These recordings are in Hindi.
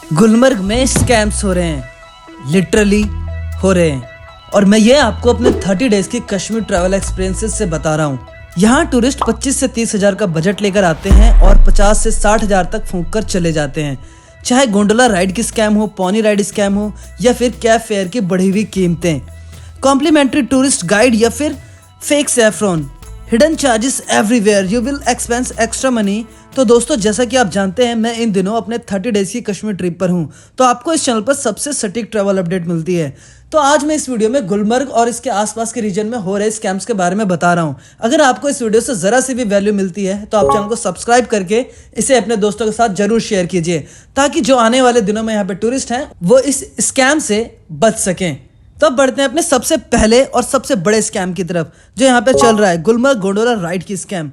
गुलमर्ग में स्कैम्स हो रहे हैं, लिटरली हो रहे हैं। और मैं ये आपको अपने 30 डेज की कश्मीर ट्रैवल एक्सपीरियंसेस से बता रहा हूँ। यहाँ टूरिस्ट 25 से 30 हजार का बजट लेकर आते हैं और 50 से 60 हजार तक फूंक कर चले जाते हैं। चाहे गोंडोला राइड की स्कैम हो, पॉनी राइड स्कैम हो या फिर कैब फेयर की बढ़ी हुई कीमतें, कॉम्प्लीमेंट्री टूरिस्ट गाइड या फिर fake saffron, hidden charges everywhere, you will expense extra money. तो दोस्तों, जैसा कि आप जानते हैं, मैं इन दिनों अपने 30 डेज की कश्मीर ट्रिप पर हूं, तो आपको इस चैनल पर सबसे सटीक ट्रैवल अपडेट मिलती है। तो आज मैं इस वीडियो में गुलमर्ग और इसके आसपास के रीजन में हो रहे स्कैम्स के बारे में बता रहा हूं। अगर आपको इस वीडियो से जरा सी भी वैल्यू मिलती है तो आप चैनल को सब्सक्राइब करके इसे अपने दोस्तों के साथ जरूर शेयर कीजिए, ताकि जो आने वाले दिनों में यहाँ पे टूरिस्ट हैं वो इस स्कैम से बच सकें। तो अब बढ़ते हैं अपने सबसे पहले और सबसे बड़े स्कैम की तरफ जो यहाँ पे चल रहा है, गुलमर्ग गोंडोला राइड की स्कैम।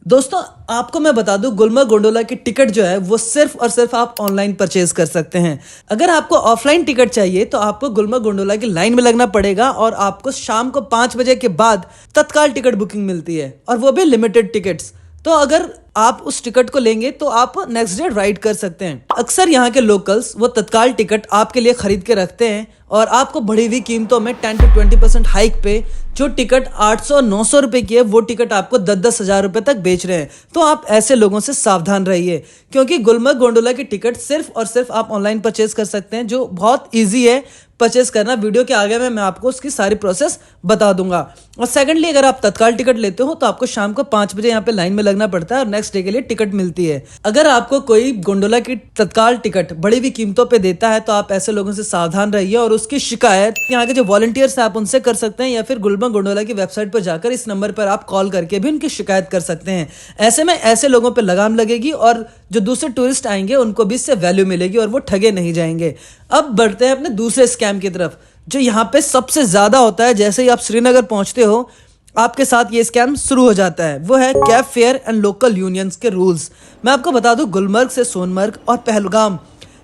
दोस्तों, आपको मैं बता दूं, गुलमर्ग गोंडोला की टिकट जो है वो सिर्फ और सिर्फ आप ऑनलाइन परचेज कर सकते हैं। अगर आपको ऑफलाइन टिकट चाहिए तो आपको गुलमर्ग गोंडोला की लाइन में लगना पड़ेगा और आपको शाम को 5 बजे के बाद तत्काल टिकट बुकिंग मिलती है, और वो भी लिमिटेड टिकट्स। तो अगर आप उस टिकट को लेंगे तो आप नेक्स्ट डे राइड कर सकते हैं। अक्सर यहाँ के लोकल्स वो तत्काल टिकट आपके लिए खरीद के रखते हैं और आपको बढ़ी हुई कीमतों में 10 to 20% हाइक पे जो टिकट 800-900 रुपए की है वो टिकट आपको 10-10 हजार रुपए तक बेच रहे हैं। तो आप ऐसे लोगों से सावधान रहिए, क्योंकि गुलमर्ग गोंडोला की टिकट सिर्फ और सिर्फ आप ऑनलाइन परचेज कर सकते हैं, जो बहुत ईजी है परचेज करना। वीडियो के आगे में मैं आपको उसकी सारी प्रोसेस बता दूंगा। और सेकंडली, अगर आप तत्काल टिकट लेते हो तो आपको शाम को 5 बजे यहाँ पे लाइन में लगना पड़ता है और नेक्स्ट डे के लिए टिकट मिलती है। अगर आपको कोई गोंडोला की तत्काल टिकट बड़ी हुई कीमतों पे देता है तो आप ऐसे लोगों से सावधान रहिए और उसकी शिकायत यहाँ के जो वॉलंटियर्स हैं आप उनसे कर सकते हैं, या फिर गुलमर्ग गोंडोला की वेबसाइट पर जाकर इस नंबर पर आप कॉल करके भी उनकी शिकायत कर सकते हैं। ऐसे में ऐसे लोगों पर लगाम लगेगी और जो दूसरे टूरिस्ट आएंगे उनको भी इससे वैल्यू मिलेगी और वो ठगे नहीं जाएंगे। अब बढ़ते हैं अपने दूसरे स्कैम की तरफ जो यहाँ पे सबसे ज्यादा होता है। जैसे ही आप श्रीनगर पहुंचते हो आपके साथ ये स्कैम शुरू हो जाता है, वो है cab fair and local unions के रूल्स। मैं आपको बता दूं, गुलमर्ग से सोनमर्ग और पहलगाम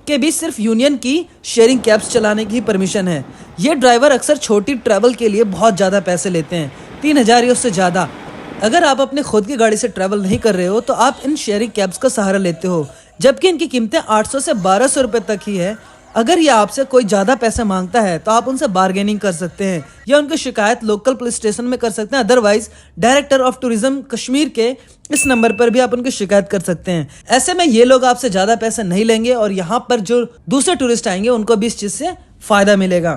के बीच सिर्फ यूनियन की शेयरिंग कैब्स चलाने की परमिशन है। ये ड्राइवर अक्सर छोटी ट्रैवल के लिए बहुत ज़्यादा पैसे लेते हैं, 3,000 या उससे ज़्यादा। अगर आप अपने खुद की गाड़ी से ट्रैवल नहीं कर रहे हो तो आप इन शेयरिंग कैब्स का सहारा लेते हो, जबकि इनकी कीमतें 800 से 1200 रुपये तक ही है। अगर ये आपसे कोई ज़्यादा पैसे मांगता है तो आप उनसे बार्गेनिंग कर सकते हैं या उनकी शिकायत लोकल पुलिस स्टेशन में कर सकते हैं। Otherwise director of tourism Kashmir के इस नंबर पर भी आप उनकी शिकायत कर सकते हैं। ऐसे में ये लोग आपसे ज़्यादा पैसे नहीं लेंगे और यहाँ पर जो दूसरे टूरिस्ट आएंगे उनको भी इस चीज़ से फायदा मिलेगा।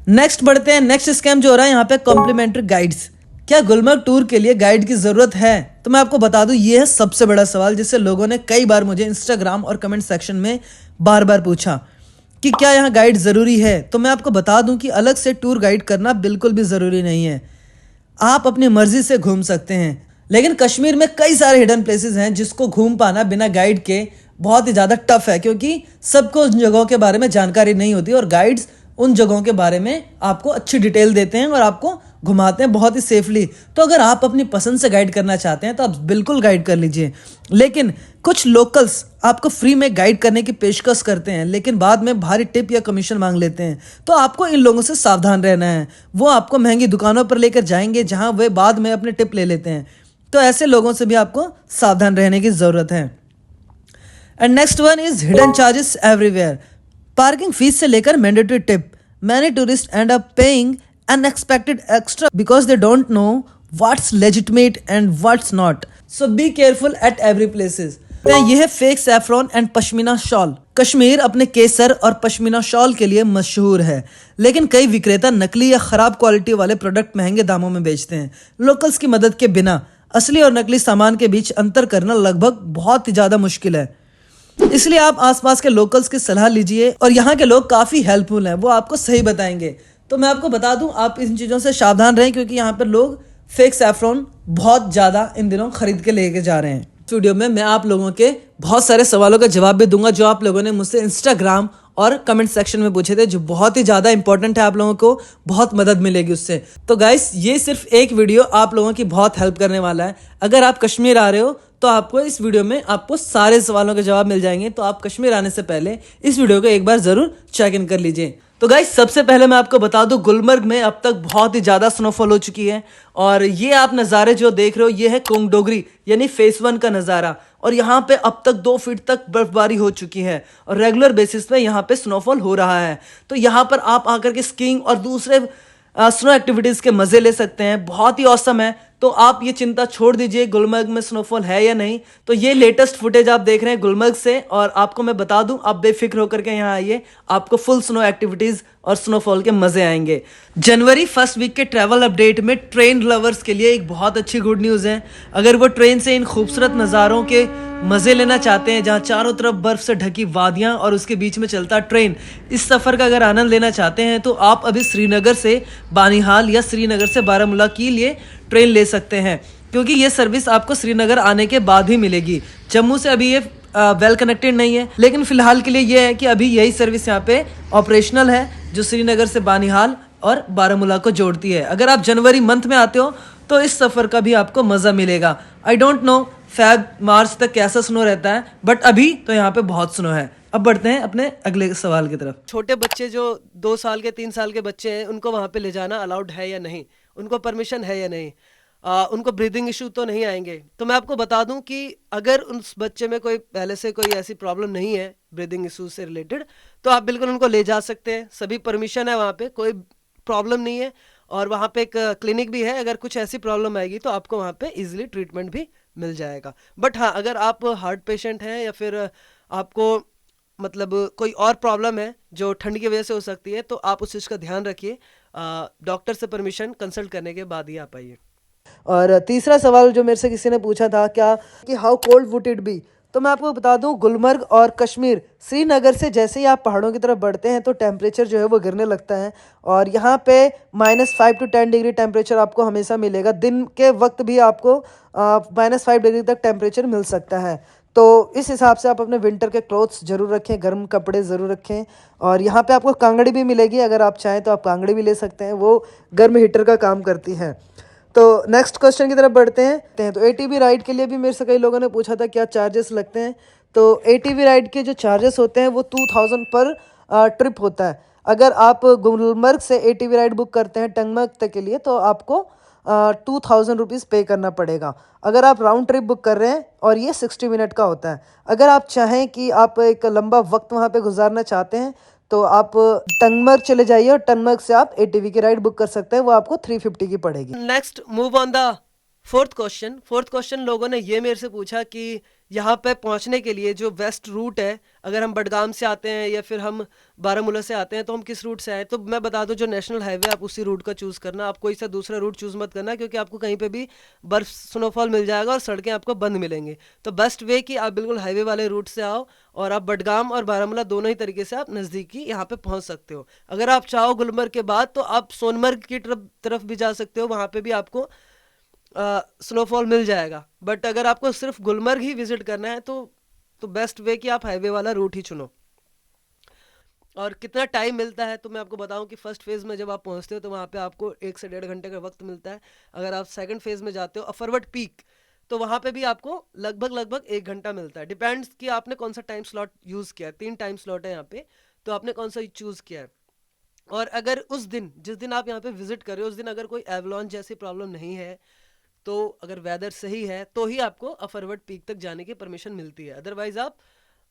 नेक्स्ट बढ़ते हैं, नेक्स्ट स्कैम जो हो रहा है यहाँ पे कॉम्प्लीमेंट्री गाइड्स। क्या गुलमर्ग टूर के लिए गाइड की जरूरत है? तो मैं आपको बता दूं, ये है सबसे बड़ा सवाल जिससे लोगों ने कई बार मुझे इंस्टाग्राम और कमेंट सेक्शन में बार बार पूछा कि क्या यहाँ गाइड ज़रूरी है। तो मैं आपको बता दूं कि अलग से टूर गाइड करना बिल्कुल भी ज़रूरी नहीं है। आप अपनी मर्जी से घूम सकते हैं, लेकिन कश्मीर में कई सारे हिडन प्लेसेस हैं जिसको घूम पाना बिना गाइड के बहुत ही ज़्यादा टफ है, क्योंकि सबको उन जगहों के बारे में जानकारी नहीं होती और गाइड्स उन जगहों के बारे में आपको अच्छी डिटेल देते हैं और आपको घुमाते हैं बहुत ही सेफली। तो अगर आप अपनी पसंद से गाइड करना चाहते हैं तो आप बिल्कुल गाइड कर लीजिए। लेकिन कुछ लोकल्स आपको फ्री में गाइड करने की पेशकश करते हैं, लेकिन बाद में भारी टिप या कमीशन मांग लेते हैं। तो आपको इन लोगों से सावधान रहना है। वो आपको महंगी दुकानों पर लेकर जाएंगे जहां वे बाद में अपने टिप ले लेते हैं। तो ऐसे लोगों से भी आपको सावधान रहने की ज़रूरत है। And next one is hidden charges everywhere. Parking fees से लेकर mandatory tip, many tourist and up paying unexpected extra because they don't know what's legitimate and what's not. So be careful at every places. ये है fake saffron and pashmina shawl. Kashmir अपने केसर और पश्मीना शॉल के लिए मशहूर है, लेकिन कई विक्रेता नकली या खराब क्वालिटी वाले प्रोडक्ट महंगे दामों में बेचते हैं। लोकल्स की मदद के बिना असली और नकली सामान के बीच अंतर करना लगभग बहुत ही ज्यादा मुश्किल है। इसलिए आप आसपास के लोकल्स की सलाह लीजिए और यहाँ के लोग काफी हेल्पफुल हैं, वो आपको सही बताएंगे। तो मैं आपको बता दूं, आप इन चीज़ों से सावधान रहें, क्योंकि यहाँ पर लोग फेक सैफरॉन बहुत ज़्यादा इन दिनों खरीद के लेके जा रहे हैं। इस वीडियो में मैं आप लोगों के बहुत सारे सवालों का जवाब भी दूंगा जो आप लोगों ने मुझसे इंस्टाग्राम और कमेंट सेक्शन में पूछे थे, जो बहुत ही ज़्यादा इंपॉर्टेंट है। आप लोगों को बहुत मदद मिलेगी उससे। तो गाइस, ये सिर्फ एक वीडियो आप लोगों की बहुत हेल्प करने वाला है। अगर आप कश्मीर आ रहे हो तो आपको इस वीडियो में आपको सारे सवालों के जवाब मिल जाएंगे। तो आप कश्मीर आने से पहले इस वीडियो को एक बार ज़रूर चेक इन कर लीजिए। तो गाइस, सबसे पहले मैं आपको बता दूं, गुलमर्ग में अब तक बहुत ही ज़्यादा स्नोफॉल हो चुकी है और ये आप नज़ारे जो देख रहे हो ये है कोंगडोगरी यानी फेस 1 का नज़ारा। और यहाँ पे अब तक 2 फीट तक बर्फबारी हो चुकी है और रेगुलर बेसिस पे यहाँ पे स्नोफॉल हो रहा है। तो यहाँ पर आप आकर के स्कीइंग और दूसरे स्नो एक्टिविटीज़ के मज़े ले सकते हैं, बहुत ही औसम है। तो आप ये चिंता छोड़ दीजिए गुलमर्ग में स्नोफॉल है या नहीं। तो ये लेटेस्ट फुटेज आप देख रहे हैं गुलमर्ग से, और आपको मैं बता दूं, आप बेफिक्र होकर के यहाँ आइए, आपको फुल स्नो एक्टिविटीज़ और स्नोफॉल के मज़े आएंगे। जनवरी फर्स्ट वीक के ट्रैवल अपडेट में ट्रेन लवर्स के लिए एक बहुत अच्छी गुड न्यूज़ है। अगर वो ट्रेन से इन खूबसूरत नज़ारों के मज़े लेना चाहते हैं, जहाँ चारों तरफ बर्फ़ से ढकी वादियाँ और उसके बीच में चलता ट्रेन, इस सफ़र का अगर आनंद लेना चाहते हैं तो आप अभी श्रीनगर से बानिहाल या श्रीनगर से बारामूला के लिए ट्रेन ले सकते हैं, क्योंकि ये सर्विस आपको श्रीनगर आने के बाद ही मिलेगी। जम्मू से अभी ये वेल कनेक्टेड नहीं है, लेकिन फ़िलहाल के लिए ये है कि अभी यही सर्विस यहाँ पे ऑपरेशनल है, जो श्रीनगर से बानिहाल और बारामूला को जोड़ती है। अगर आप जनवरी मंथ में आते हो तो इस सफ़र का भी आपको मज़ा मिलेगा। आई डोंट नो फ़ेब मार्च तक कैसा स्नो रहता है, बट अभी तो यहाँ पे बहुत स्नो है। अब बढ़ते हैं अपने अगले सवाल की तरफ। छोटे बच्चे जो 2 साल के 3 साल के बच्चे हैं, उनको वहाँ पे ले जाना अलाउड है या नहीं, उनको परमिशन है या नहीं, उनको ब्रीदिंग इशू तो नहीं आएंगे। तो मैं आपको बता दूं कि अगर उस बच्चे में कोई पहले से कोई ऐसी प्रॉब्लम नहीं है ब्रीदिंग इशू से रिलेटेड, तो आप बिल्कुल उनको ले जा सकते हैं। सभी परमिशन है, वहाँ पे कोई प्रॉब्लम नहीं है, और वहाँ पे एक क्लिनिक भी है। अगर कुछ ऐसी प्रॉब्लम आएगी तो आपको वहाँ पे इजीली ट्रीटमेंट भी मिल जाएगा। बट हाँ, अगर आप हार्ट पेशेंट हैं या फिर आपको मतलब कोई और प्रॉब्लम है जो ठंड की वजह से हो सकती है, तो आप उस चीज़ का ध्यान रखिए। डॉक्टर से परमिशन कंसल्ट करने के बाद ही आप आइए। और तीसरा सवाल जो मेरे से किसी ने पूछा था, क्या कि how cold would it be, तो मैं आपको बता दूं, गुलमर्ग और कश्मीर श्रीनगर से जैसे ही आप पहाड़ों की तरफ बढ़ते हैं तो टेम्परेचर जो है वो गिरने लगता है, और यहाँ पे -5 to 10 डिग्री टेम्परेचर आपको हमेशा मिलेगा। दिन के वक्त भी आपको -5 डिग्री तक टेम्परेचर मिल सकता है। तो इस हिसाब से आप अपने विंटर के क्लोथ्स ज़रूर रखें, गर्म कपड़े ज़रूर रखें। और यहाँ पे आपको कांगड़ी भी मिलेगी, अगर आप चाहें तो आप कांगड़ी भी ले सकते हैं, वो गर्म हीटर का काम करती हैं। तो नेक्स्ट क्वेश्चन की तरफ बढ़ते हैं। तो एटीवी राइड के लिए भी मेरे से कई लोगों ने पूछा था क्या चार्जेस लगते हैं। तो एटीवी राइड के जो चार्जेस होते हैं वो 2000 पर ट्रिप होता है। अगर आप गुलमर्ग से एटीवी राइड बुक करते हैं टंगमर्ग तक के लिए, तो आपको 2000 रुपीज़ पे करना पड़ेगा। अगर आप राउंड ट्रिप बुक कर रहे हैं, और ये 60 मिनट का होता है। अगर आप चाहें कि आप एक लंबा वक्त वहाँ पे गुजारना चाहते हैं, तो आप टंगमर्ग चले जाइए और टंगमर्ग से आप एटीवी की राइड बुक कर सकते हैं, वो आपको 350 की पड़ेगी। Next move on the fourth question लोगों ने ये मेरे से पूछा कि यहाँ पे पहुँचने के लिए जो वेस्ट रूट है, अगर हम बडगाम से आते हैं या फिर हम बारामूला से आते हैं, तो हम किस रूट से आए। तो मैं बता दूं, जो नेशनल हाईवे आप उसी रूट का चूज़ करना, आप कोई सा दूसरा रूट चूज़ मत करना, क्योंकि आपको कहीं पे भी बर्फ स्नोफॉल मिल जाएगा और सड़कें आपको बंद मिलेंगी। तो बेस्ट वे कि आप बिल्कुल हाईवे वाले रूट से आओ, और आप बडगाम और बारामूला दोनों ही तरीके से आप नज़दीकी यहाँ पे पहुँच सकते हो। अगर आप चाहो गुलमर्ग के बाद, तो आप सोनमर्ग की तरफ भी जा सकते हो, वहाँ पर भी आपको स्नोफॉल मिल जाएगा। बट अगर आपको सिर्फ गुलमर्ग ही विजिट करना है, तो बेस्ट वे कि आप हाईवे वाला रूट ही चुनो। और कितना टाइम मिलता है, तो मैं आपको बताऊं कि फर्स्ट फेज़ में जब आप पहुंचते हो तो वहाँ पे आपको 1 से 1.5 घंटे का वक्त मिलता है। अगर आप सेकंड फेज़ में जाते हो अफरवट पीक, तो वहाँ पे भी आपको लगभग 1 घंटा मिलता है। डिपेंड्स कि आपने कौन सा टाइम स्लॉट यूज़ किया है। 3 टाइम स्लॉट है यहाँ पे, तो आपने कौन सा चूज़ किया है। और अगर उस दिन, जिस दिन आप यहाँ पे विजिट कर रहे हो, उस दिन अगर कोई एवलॉन्च जैसी प्रॉब्लम नहीं है, तो अगर वेदर सही है, तो ही आपको अफरवट पीक तक जाने की परमिशन मिलती है। अदरवाइज आप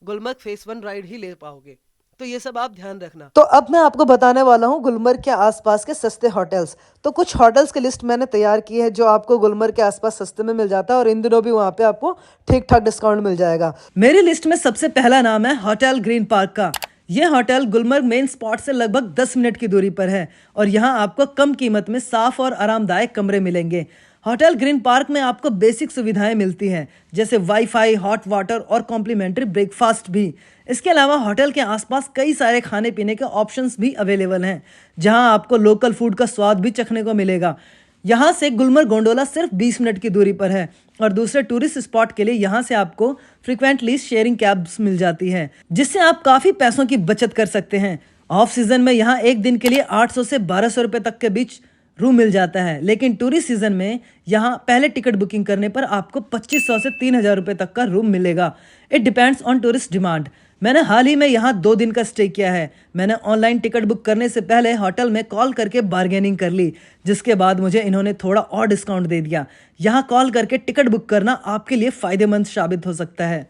गुलमर्ग फेस 1 राइड ही ले पाओगे। तो ये सब आप ध्यान रखना। तो अब मैं आपको बताने वाला हूँ गुलमर्ग के आसपास के सस्ते होटल्स। तो कुछ होटल्स की लिस्ट मैंने तैयार की है जो आपको गुलमर्ग के आसपास सस्ते में मिल जाता है, और इन दिनों भी वहाँ पे आपको ठीक ठाक डिस्काउंट मिल जाएगा। मेरी लिस्ट में सबसे पहला नाम है होटल ग्रीन पार्क का। यह होटल गुलमर्ग मेन स्पॉट से लगभग 10 मिनट की दूरी पर है, और यहाँ आपको कम कीमत में साफ और आरामदायक कमरे मिलेंगे। होटल ग्रीन पार्क में आपको बेसिक सुविधाएं मिलती हैं, जैसे वाईफाई, हॉट वाटर और कॉम्प्लीमेंट्री ब्रेकफास्ट भी। इसके अलावा होटल के आसपास कई सारे खाने पीने के ऑप्शंस भी अवेलेबल हैं, जहां आपको लोकल फूड का स्वाद भी चखने को मिलेगा। यहाँ से गुलमर्ग गोंडोला सिर्फ 20 मिनट की दूरी पर है, और दूसरे टूरिस्ट स्पॉट के लिए यहाँ से आपको फ्रिक्वेंटली शेयरिंग कैब्स मिल जाती हैं, जिससे आप काफ़ी पैसों की बचत कर सकते हैं। ऑफ सीजन में यहाँ एक दिन के लिए 800 से 1200 रुपये तक के बीच रूम मिल जाता है, लेकिन टूरिस्ट सीजन में यहाँ पहले टिकट बुकिंग करने पर आपको 2500 से 3000 रुपये तक का रूम मिलेगा। It depends on tourist demand. मैंने हाल ही में यहाँ 2 दिन का स्टे किया है। मैंने ऑनलाइन टिकट बुक करने से पहले होटल में कॉल करके बार्गेनिंग कर ली, जिसके बाद मुझे इन्होंने थोड़ा और डिस्काउंट दे दिया। यहाँ कॉल करके टिकट बुक करना आपके लिए फ़ायदेमंद साबित हो सकता है।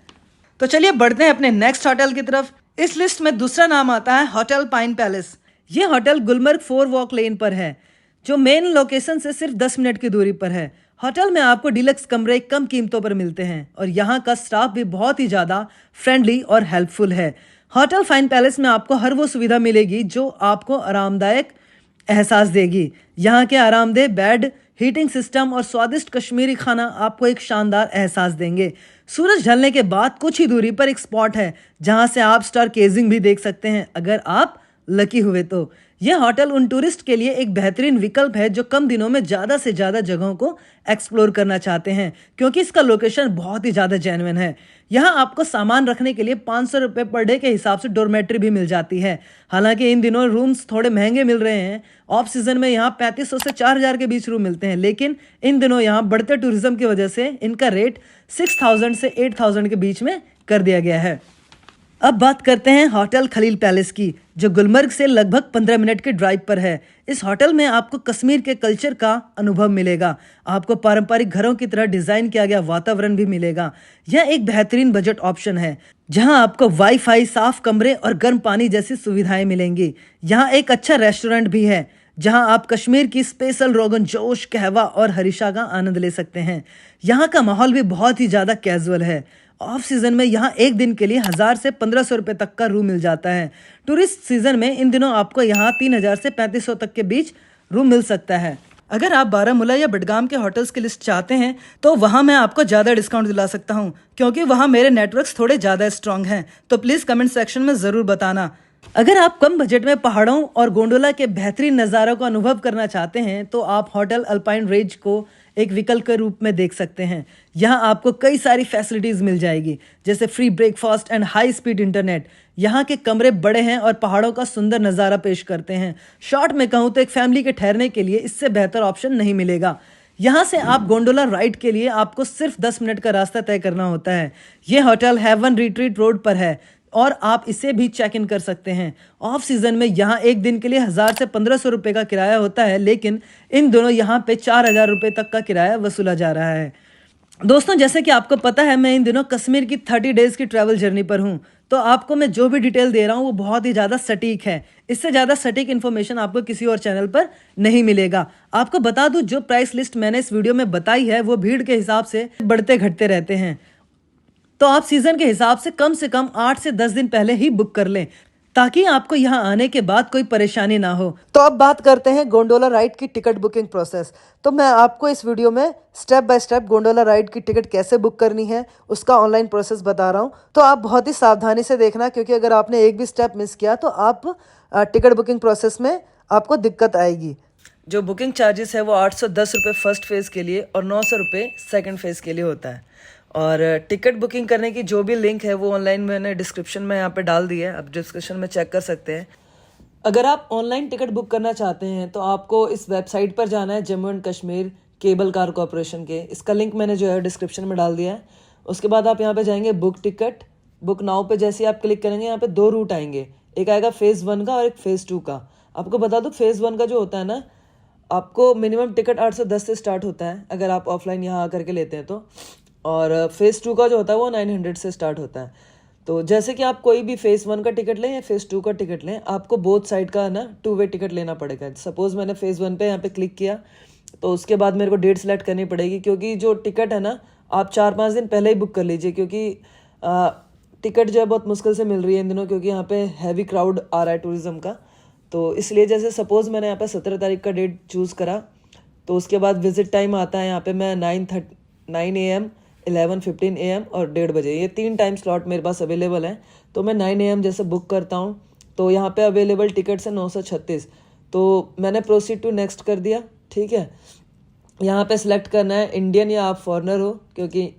तो चलिए बढ़ते हैं अपने नेक्स्ट होटल की तरफ। इस लिस्ट में दूसरा नाम आता है होटल पाइन पैलेस। ये होटल गुलमर्ग 4 वॉक लेन पर है, जो मेन लोकेशन से सिर्फ 10 मिनट की दूरी पर है। होटल में आपको डिलक्स कमरे कम कीमतों पर मिलते हैं और यहाँ का स्टाफ भी बहुत ही ज़्यादा फ्रेंडली और हेल्पफुल है। होटल फाइन पैलेस में आपको हर वो सुविधा मिलेगी जो आपको आरामदायक एहसास देगी। यहाँ के आरामदेह बेड, हीटिंग सिस्टम और स्वादिष्ट कश्मीरी खाना आपको एक शानदार एहसास देंगे। सूरज ढलने के बाद कुछ ही दूरी पर एक स्पॉट है जहाँ से आप स्टार केजिंग भी देख सकते हैं, अगर आप लकी हुए तो। यह होटल उन टूरिस्ट के लिए एक बेहतरीन विकल्प है जो कम दिनों में ज़्यादा से ज़्यादा जगहों को एक्सप्लोर करना चाहते हैं, क्योंकि इसका लोकेशन बहुत ही ज़्यादा जेन्युइन है। यहाँ आपको सामान रखने के लिए 500 रुपये पर डे के हिसाब से डॉर्मेट्री भी मिल जाती है। हालांकि इन दिनों रूम्स थोड़े महंगे मिल रहे हैं। ऑफ सीजन में यहाँ 3500 से 4000 के बीच रूम मिलते हैं, लेकिन इन दिनों यहाँ बढ़ते टूरिज्म की वजह से इनका रेट 6000 से 8000 के बीच में कर दिया गया है। अब बात करते हैं होटल खलील पैलेस की, जो गुलमर्ग से लगभग 15 मिनट के ड्राइव पर है। इस होटल में आपको कश्मीर के कल्चर का अनुभव मिलेगा। आपको पारंपरिक घरों की तरह डिजाइन किया गया वातावरण भी मिलेगा। यह एक बेहतरीन बजट ऑप्शन है जहां आपको वाईफाई, साफ कमरे और गर्म पानी जैसी सुविधाएं मिलेंगी। यहाँ एक अच्छा रेस्टोरेंट भी है जहां आप कश्मीर की स्पेशल रोगन जोश, कहवा और हरीशा का आनंद ले सकते हैं। यहाँ का माहौल भी बहुत ही ज़्यादा कैजुअल है। ऑफ सीजन में यहाँ एक दिन के लिए 1000 से 1500 रुपये तक का रूम मिल जाता है। टूरिस्ट सीजन में इन दिनों आपको यहाँ 3000 से 3500 तक के बीच रूम मिल सकता है। अगर आप बारामूला या बडगाम के होटल्स की लिस्ट चाहते हैं तो वहाँ मैं आपको ज़्यादा डिस्काउंट दिला सकता हूँ, क्योंकि वहाँ मेरे नेटवर्क्स थोड़े ज़्यादा स्ट्रांग हैं। तो प्लीज़ कमेंट सेक्शन में ज़रूर बताना। अगर आप कम बजट में पहाड़ों और गोंडोला के बेहतरीन नज़ारों को अनुभव करना चाहते हैं तो आप होटल अल्पाइन रेंज को एक विकल्प के रूप में देख सकते हैं। यहाँ आपको कई सारी फैसिलिटीज़ मिल जाएगी, जैसे free breakfast and high speed internet. यहाँ के कमरे बड़े हैं और पहाड़ों का सुंदर नज़ारा पेश करते हैं। शॉर्ट में कहूँ तो एक फैमिली के ठहरने के लिए इससे बेहतर ऑप्शन नहीं मिलेगा। यहाँ से आप गोंडोला राइड के लिए आपको सिर्फ 10 मिनट का रास्ता तय करना होता है। ये होटल हेवन रिट्रीट रोड पर है और आप इसे भी चेक इन कर सकते हैं। ऑफ सीजन में यहाँ एक दिन के लिए 1000 से 1500 रुपये का किराया होता है, लेकिन इन दोनों यहाँ पे 4000 रुपये तक का किराया वसूला जा रहा है। दोस्तों, जैसे कि आपको पता है मैं इन दिनों कश्मीर की 30 डेज़ की ट्रैवल जर्नी पर हूँ, तो आपको मैं जो भी डिटेल दे रहा हूँ वो बहुत ही ज़्यादा सटीक है। इससे ज़्यादा सटीक इन्फॉर्मेशन आपको किसी और चैनल पर नहीं मिलेगा। आपको बता दूँ, जो प्राइस लिस्ट मैंने इस वीडियो में बताई है वो भीड़ के हिसाब से बढ़ते घटते रहते हैं, तो आप सीज़न के हिसाब से कम 8 से 10 दिन पहले ही बुक कर लें, ताकि आपको यहाँ आने के बाद कोई परेशानी ना हो। तो अब बात करते हैं गोंडोला राइड की टिकट बुकिंग प्रोसेस। तो मैं आपको इस वीडियो में step by step gondola ride की टिकट कैसे बुक करनी है उसका ऑनलाइन प्रोसेस बता रहा हूँ। तो आप बहुत ही सावधानी से देखना, क्योंकि अगर आपने एक भी स्टेप मिस किया तो आप टिकट बुकिंग प्रोसेस में आपको दिक्कत आएगी। जो बुकिंग चार्जेस है वो 810 रुपये फर्स्ट फेज़ के लिए और 900 रुपये सेकेंड फेज़ के लिए होता है। और टिकट बुकिंग करने की जो भी लिंक है वो ऑनलाइन मैंने डिस्क्रिप्शन में यहाँ पे डाल दी है, आप डिस्क्रिप्शन में चेक कर सकते हैं। अगर आप ऑनलाइन टिकट बुक करना चाहते हैं तो आपको इस वेबसाइट पर जाना है, Jammu and Kashmir cable car corporation के। इसका लिंक मैंने जो है डिस्क्रिप्शन में डाल दिया है। उसके बाद आप यहाँ पे जाएंगे बुक टिकट, बुक नाउ पे जैसे ही आप क्लिक करेंगे यहाँ पे 2 रूट आएंगे, एक आएगा फेज़ 1 का और एक फेज़ 2 का। आपको बता दूँ, फेज़ 1 का जो होता है ना, आपको मिनिमम टिकट 810 से स्टार्ट होता है अगर आप ऑफलाइन यहाँ आकर के लेते हैं तो, और फेज़ 2 का जो होता है वो 900 से स्टार्ट होता है। तो जैसे कि आप कोई भी फेज़ 1 का टिकट लें या फेज़ 2 का टिकट लें, आपको बोथ साइड का ना 2 वे टिकट लेना पड़ेगा। सपोज़ मैंने फेज़ 1 पे यहाँ पे क्लिक किया तो उसके बाद मेरे को डेट सेलेक्ट करनी पड़ेगी, क्योंकि जो टिकट है ना आप 4-5 दिन पहले ही बुक कर लीजिए, क्योंकि टिकट जो है बहुत मुश्किल से मिल रही है इन दिनों, क्योंकि यहाँ पे हैवी क्राउड आ रहा है टूरिज़्म का। तो इसलिए जैसे सपोज़ मैंने यहाँ पे 17 तारीख का डेट चूज़ करा, तो उसके बाद विजिट टाइम आता है यहाँ पे मैं 9 AM, 11:15 AM और 1:30 बजे, ये 3 टाइम स्लॉट मेरे पास अवेलेबल हैं। तो मैं 9 AM जैसे बुक करता हूँ तो यहाँ पे अवेलेबल टिकट्स है 936। तो मैंने प्रोसीड टू नेक्स्ट कर दिया, ठीक है। यहाँ पे सिलेक्ट करना है इंडियन या आप फॉरेनर हो, क्योंकि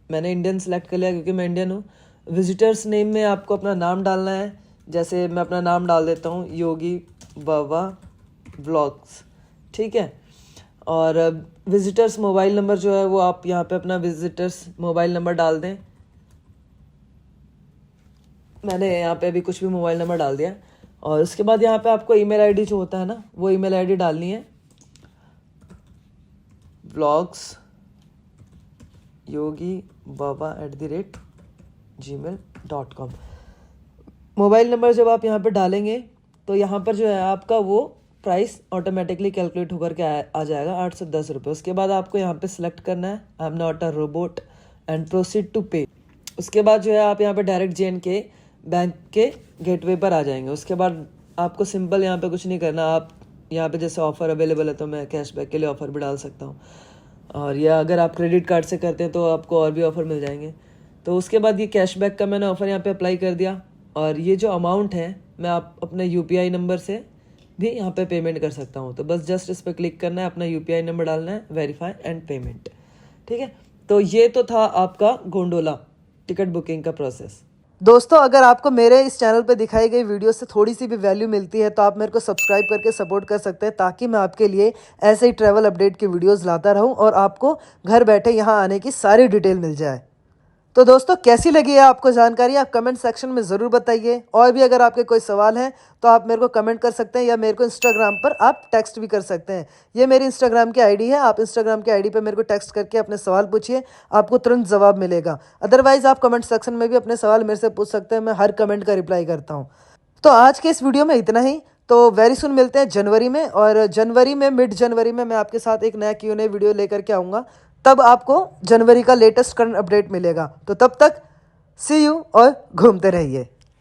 मैंने इंडियन सेलेक्ट कर लिया क्योंकि मैं इंडियन हूँ। विजिटर्स नेम में आपको अपना नाम डालना है, जैसे मैं अपना नाम डाल देता हूँ योगी बाबा व्लॉग्स, ठीक है। और विजिटर्स मोबाइल नंबर जो है वो आप यहाँ पे अपना विजिटर्स मोबाइल नंबर डाल दें। मैंने यहाँ पे अभी कुछ भी मोबाइल नंबर डाल दिया और उसके बाद यहाँ पे आपको ईमेल आईडी जो होता है ना, वो ईमेल आईडी डालनी है, vlogsyogi.baba@gmail.com। मोबाइल नंबर जब आप यहाँ पे डालेंगे तो यहाँ पर जो है आपका वो प्राइस ऑटोमेटिकली कैलकुलेट होकर के आ जाएगा 8 से 10 रुपये। उसके बाद आपको यहाँ पे सिलेक्ट करना है I am not a robot and proceed to pay. उसके बाद जो है आप यहाँ पे डायरेक्ट JNK बैंक के गेटवे पर आ जाएंगे। उसके बाद आपको सिंपल यहाँ पे कुछ नहीं करना, आप यहाँ पे जैसे ऑफ़र अवेलेबल है तो मैं कैशबैक के लिए ऑफ़र भी डाल सकता हूँ, और या अगर आप क्रेडिट कार्ड से करते हैं तो आपको और भी ऑफ़र मिल जाएंगे। तो उसके बाद ये कैशबैक का मैंने ऑफ़र यहाँ पे अप्लाई कर दिया और ये जो अमाउंट है मैं आप अपने UPI नंबर से भी यहाँ पे पेमेंट कर सकता हूँ। तो बस जस्ट इस पर क्लिक करना है, अपना UPI नंबर डालना है, वेरीफाई एंड पेमेंट। ठीक है, तो ये तो था आपका गोंडोला टिकट बुकिंग का प्रोसेस। दोस्तों, अगर आपको मेरे इस चैनल पे दिखाई गई वीडियो से थोड़ी सी भी वैल्यू मिलती है तो आप मेरे को सब्सक्राइब करके सपोर्ट कर सकते हैं, ताकि मैं आपके लिए ऐसे ही ट्रैवल अपडेट की वीडियोस लाता रहूं और आपको घर बैठे यहां आने की सारी डिटेल मिल जाए। तो दोस्तों, कैसी लगी है आपको जानकारी, आप कमेंट सेक्शन में ज़रूर बताइए। और भी अगर आपके कोई सवाल हैं तो आप मेरे को कमेंट कर सकते हैं या मेरे को इंस्टाग्राम पर आप टेक्स्ट भी कर सकते हैं। ये मेरी इंस्टाग्राम की आईडी है, आप इंस्टाग्राम की आईडी पे मेरे को टेक्स्ट करके अपने सवाल पूछिए, आपको तुरंत जवाब मिलेगा। अदरवाइज़ आप कमेंट सेक्शन में भी अपने सवाल मेरे से पूछ सकते हैं, मैं हर कमेंट का रिप्लाई करता हूँ। तो आज के इस वीडियो में इतना ही। तो वेरी सुन मिलते हैं जनवरी में, और जनवरी में मिड जनवरी में मैं आपके साथ एक नया Q&A वीडियो लेकर के आऊँगा। तब आपको जनवरी का लेटेस्ट करंट अपडेट मिलेगा। तो तब तक सी यू और घूमते रहिए।